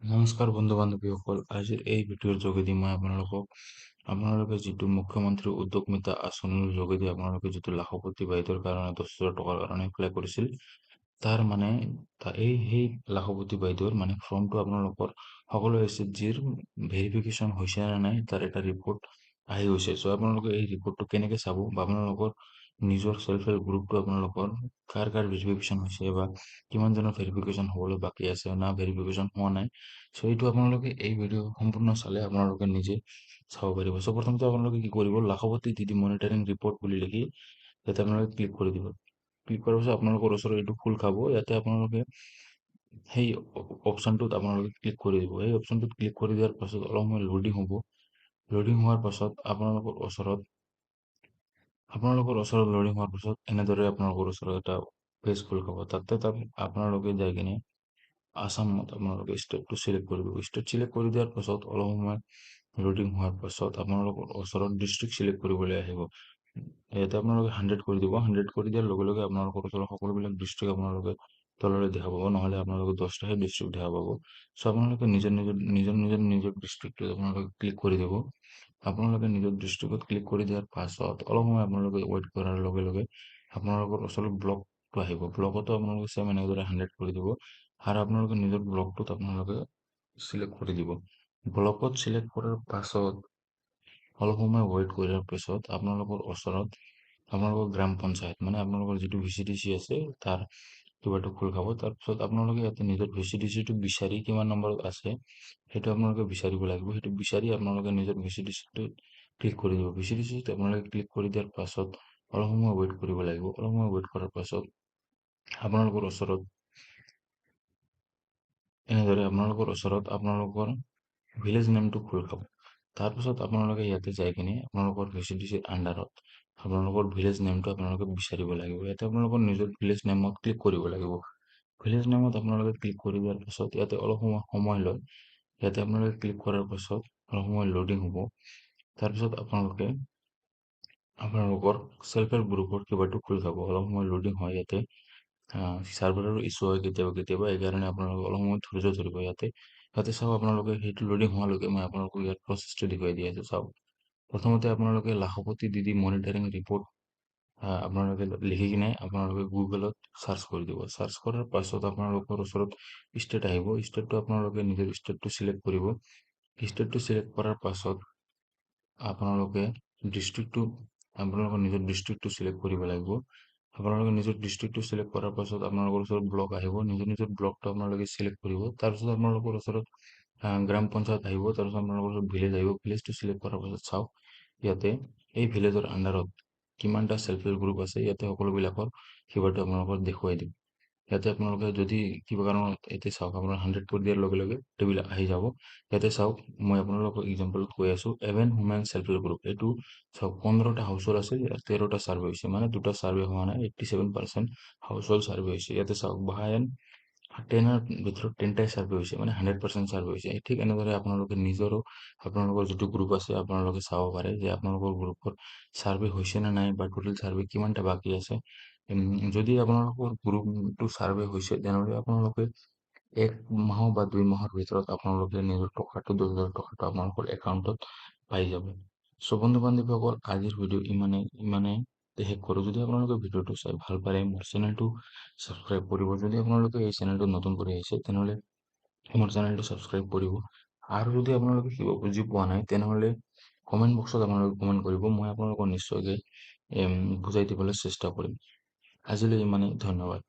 নমস্কাৰ বন্ধু বান্ধৱীসকল। আজিৰ এই ভিডিঅ'ৰ যোগেদি মই আপোনালোকে যিটো মুখ্যমন্ত্ৰী উদ্যোগমিতা আঁচনিৰ যোগেদি আপোনালোকে যিটো লাখপতি বাইদেউৰ কাৰণে 10,000 টকাৰ কাৰণে এপ্লাই কৰিছিল, তাৰ মানে সেই লাখপতি বাইদেউৰ মানে ফৰ্মটো আপোনালোকৰ সকলো SHG-ৰ ভেৰিফিকেশ্যন হৈছে নে নাই তাৰ এটা ৰিপৰ্ট আহি গৈছে। চ' আপোনালোকে এই ৰিপৰ্টটো কেনেকে চাব বা আপোনালোকৰ নিজৰ চেল্ফ হেল্প গ্ৰুপটো আপোনালোকৰ কাৰ ভেৰিফিকেশ্যন হৈছে বা কিমানজনৰ ভেৰিফিকেশ্যন হ'বলৈ বাকী আছে না ভেৰিফিকেশ্যন হোৱা নাই। চ' এইটো আপোনালোকে এই ভিডিঅ' সম্পূৰ্ণ চালে আপোনালোকে নিজে চাব পাৰিব। চ' প্ৰথমতে আপোনালোকে কি কৰিব, লাখপতি দিদি মনিটাৰিং ৰিপৰ্ট বুলি লিখি ইয়াতে আপোনালোকে ক্লিক কৰি দিব। ক্লিক কৰাৰ পিছত আপোনালোকৰ ওচৰত এইটো খোল খাব। ইয়াতে আপোনালোকে সেই অপশ্যনটোত আপোনালোকে ক্লিক কৰি দিব। সেই অপশ্যনটোত ক্লিক কৰি দিয়াৰ পাছত অলপ সময় লোডিং হ'ব। লোডিং হোৱাৰ পাছত আপোনালোকৰ ওচৰত লোডিং হোৱাৰ পাছত এনেদৰে আপোনালোকৰ ওচৰত এটা পেজ খোল খাব। তাত আপোনালোকে যাই কিনে আসামত আপোনালোকে ষ্টেটটো চিলেক্ট কৰিব। ষ্টেট চিলেক্ট কৰি দিয়াৰ পাছত অলপ সময় লোডিং হোৱাৰ পাছত আপোনালোকৰ ওচৰত ডিষ্ট্ৰিক্ট চিলেক্ট কৰিবলৈ আহিব। ইয়াতে আপোনালোকে 100 কৰি দিব। 100 কৰি দিয়াৰ লগে লগে আপোনালোকৰ ওচৰত সকলোবিলাক ডিষ্ট্ৰিক্ট আপোনালোকে তললৈ দেখা পাব, নহ'লে আপোনালোকে 10টাহে ডিষ্ট্ৰিক্ট দেখা পাব। চ' আপোনালোকে নিজৰ ডিষ্ট্ৰিক্টটো আপোনালোকে ক্লিক কৰি দিব। আপোনালোকে নিজৰ ডিষ্ট্ৰিক্টত ক্লিক কৰি দিয়াৰ পাছত অলপ সময় আপোনালোকে ৱেইট কৰাৰ লগে লগে আপোনালোকৰ ওচৰত ব্লকটো আহিব। ব্লকতো আপোনালোকে চেম এনেদৰে 100 কৰি দিব আৰু আপোনালোকে নিজৰ ব্লকটোত আপোনালোকে চিলেক্ট কৰি দিব। ব্লকত চিলেক্ট কৰাৰ পাছত অলপ সময় ৱেইট কৰাৰ পিছত আপোনালোকৰ ওচৰত আপোনালোকৰ গ্ৰাম পঞ্চায়ত মানে আপোনালোকৰ যিটো VCDC আছে তাৰ কিবাটো খোল খাব। তাৰপিছত আপোনালোকে ইয়াতে নিজৰ VCDCটো বিচাৰি কিমান নম্বৰত আছে সেইটো আপোনালোকে বিচাৰিব লাগিব। সেইটো বিচাৰি আপোনালোকে নিজৰ VCDCটো ক্লিক কৰি দিব। VCDCত আপোনালোকে ক্লিক কৰি দিয়াৰ পাছত অলপ সময় ৱেইট কৰিব লাগিব। অলপ সময় ৱেইট কৰাৰ পাছত আপোনালোকৰ ওচৰত আপোনালোকৰ ভিলেজ নেমটো খোল খাব। তাৰপিছত আপোনালোকে ইয়াতে যাই কিনে আপোনালোকৰ VCDCৰ আণ্ডাৰত আপোনালোকৰ ভিলেজ নেমটো আপোনালোকে বিচাৰিব লাগিব। ইয়াতে আপোনালোকৰ নিজৰ ভিলেজ নেমত ক্লিক কৰিব লাগিব। ভিলেজ নেমত আপোনালোকে ক্লিক কৰি দিয়াৰ পাছত ইয়াতে অলপ সময় লয়। ইয়াতে আপোনালোকে ক্লিক কৰাৰ পাছত অলপ সময় লোডিং হ'ব। তাৰপিছত আপোনালোকৰ চেল্ফ হেল্প গ্ৰুপৰ কিবাটো খোল খাব। অলপ সময় লোডিং হয় ইয়াতে। চাৰ্ভাৰৰ ইছ্যু হয় কেতিয়াবা সেইকাৰণে আপোনালোকে অলপ সময় ধৈৰ্য ধৰিব। ইয়াতে চাওক, আপোনালোকে সেইটো লোডিং হোৱালৈকে মই আপোনালোকক ইয়াত প্ৰচেছটো দেখুৱাই দি আছোঁ। চাওক, প্ৰথমতে আপোনালোকে লাখপতি দিদি মনিটাৰিং ৰিপৰ্ট আপোনালোকে লিখি কিনে আপোনালোকে গুগলত চাৰ্চ কৰি দিব। চাৰ্চ কৰাৰ পাছত আপোনালোকৰ ওচৰত ষ্টেট আহিব। ষ্টেটটো আপোনালোকে নিজৰ ষ্টেটটো চিলেক্ট কৰিব। ষ্টেটটো চিলেক্ট কৰাৰ পাছত আপোনালোকে আপোনালোকৰ নিজৰ ডিষ্ট্ৰিক্টটো চিলেক্ট কৰিব লাগিব। আপোনালোকে নিজৰ ডিষ্ট্ৰিক্টটো চিলেক্ট কৰাৰ পাছত আপোনালোকৰ ওচৰত ব্লক আহিব। নিজৰ ব্লকটো আপোনালোকে চিলেক্ট কৰিব। তাৰপিছত আপোনালোকৰ ওচৰত গ্ৰাম পঞ্চায়ত আহিব। তাৰপিছত আপোনালোকৰ ওচৰত ভিলেজ আহিব। ভিলেজটো চিলেক্ট কৰাৰ পাছত চাওক, ইয়াতে এই ভিলেজৰ আণ্ডাৰত কিমানটা চেল্ফ হেল্প গ্ৰুপ আছে ইয়াতে সকলোবিলাকৰ কিবাটো আপোনালোকৰ দেখুৱাই দিম। ইয়াতে আপোনালোকে যদি কিবা কাৰণত ইয়াতে চাওক, আপোনাৰ 100 কৰি দিয়াৰ লগে লগে টেবিল আহি যাব। ইয়াতে চাওক, মই আপোনালোকক এক্সাম্পলত কৈ আছোঁ, এভেন ওমেন চেল্ফ হেল্প গ্ৰুপ। এইটো চাওক, 15টা হাউচৰ আছে, 13টা চাৰ্ভে হৈছে, মানে 2টা চাৰ্ভে হোৱা নাই। 87% হাউচ হোল্ড চাৰ্ভে হৈছে। ইয়াতে চাওক, বাহায়েন 10ৰ ভিতৰত 10টাই চাৰ্ভে হৈছে, মানে 100% চাৰ্ভে হৈছে। ঠিক এনেদৰে আপোনালোকে নিজৰো আপোনালোকৰ যিটো গ্ৰুপ আছে আপোনালোকে চাব পাৰে যে আপোনালোকৰ গ্ৰুপৰ চাৰ্ভে হৈছে নে নাই বা টোটেল চাৰ্ভে কিমানটা বাকী আছে। যদি আপোনালোকৰ গ্ৰুপটো চাৰ্ভে হৈছে তেনেহ'লে আপোনালোকে 1 মাহ বা 2 মাহৰ ভিতৰত আপোনালোকে নিজৰ টকাটো 10,000 টকাটো আপোনালোকৰ একাউণ্টত পাই যাব। চ' বন্ধু বান্ধৱীসকল, আজিৰ ভিডিঅ' ইমানে শেষ কৰোঁ। যদি আপোনালোকে ভিডিঅ'টো চাই ভাল পায় মোৰ চেনেলটো ছাবস্ক্ৰাইব কৰিব। যদি আপোনালোকে এই চেনেলটো নতুন কৰি আহিছে তেনেহ'লে মোৰ চেনেলটো ছাবস্ক্ৰাইব কৰিব। আৰু যদি আপোনালোকে কিবা বুজি পোৱা নাই তেনেহ'লে কমেণ্ট বক্সত আপোনালোকে কমেণ্ট কৰিব। মই আপোনালোকক নিশ্চয়কৈ বুজাই দিবলৈ চেষ্টা কৰিম। আজিলৈ ইমানেই, ধন্যবাদ।